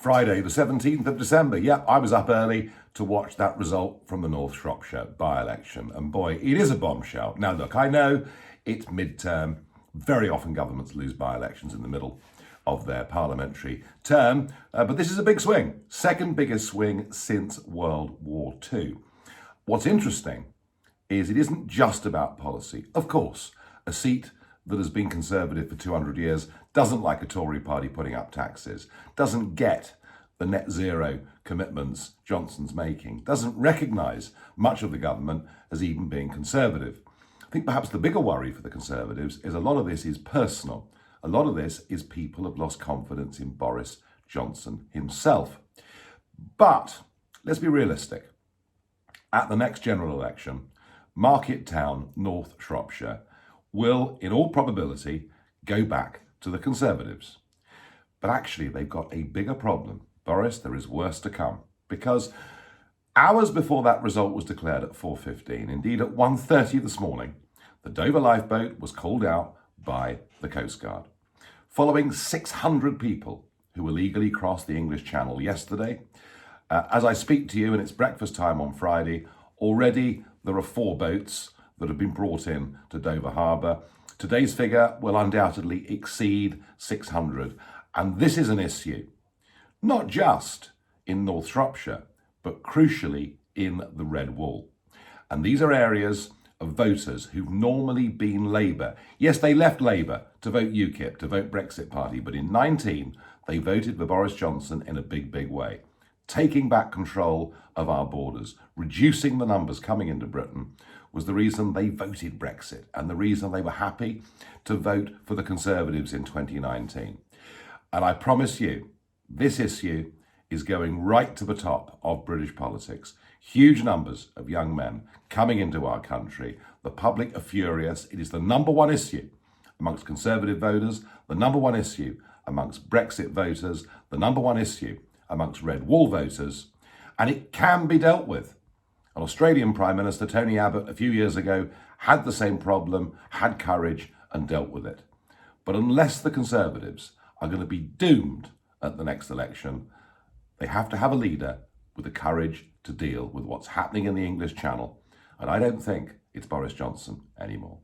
Friday, the 17th of December. Yep, I was up early to watch that result from the North Shropshire by-election. And boy, it is a bombshell. Now, look, I know it's midterm. Very often governments lose by-elections in the middle of their parliamentary term. But this is a big swing. Second biggest swing since World War II. What's interesting is it isn't just about policy. Of course, a seat that has been Conservative for 200 years doesn't like a Tory party putting up taxes, doesn't get the net zero commitments Johnson's making, doesn't recognise much of the government as even being Conservative. I think perhaps the bigger worry for the Conservatives is a lot of this is personal. A lot of this is people have lost confidence in Boris Johnson himself. But let's be realistic. At the next general election, Market Town, North Shropshire, will, in all probability, go back to the Conservatives. But actually, they've got a bigger problem. Boris, there is worse to come. Because hours before that result was declared at 4:15, indeed at 1:30 this morning, the Dover lifeboat was called out by the Coast Guard. Following 600 people who illegally crossed the English Channel yesterday, as I speak to you and it's breakfast time on Friday, already there are 4 boats that have been brought in to Dover Harbour. Today's figure will undoubtedly exceed 600. And this is an issue, not just in North Shropshire, but crucially in the Red Wall. And these are areas of voters who've normally been Labour. Yes, they left Labour to vote UKIP, to vote Brexit Party, but in 19, they voted for Boris Johnson in a big, big way. Taking back control of our borders, reducing the numbers coming into Britain was the reason they voted Brexit and the reason they were happy to vote for the Conservatives in 2019. And I promise you, this issue is going right to the top of British politics. Huge numbers of young men coming into our country. The public are furious. It is the number one issue amongst Conservative voters, the number one issue amongst Brexit voters, the number one issue amongst Red Wall voters, and it can be dealt with. An Australian Prime Minister, Tony Abbott, a few years ago, had the same problem, had courage and dealt with it. But unless the Conservatives are going to be doomed at the next election, they have to have a leader with the courage to deal with what's happening in the English Channel. And I don't think it's Boris Johnson anymore.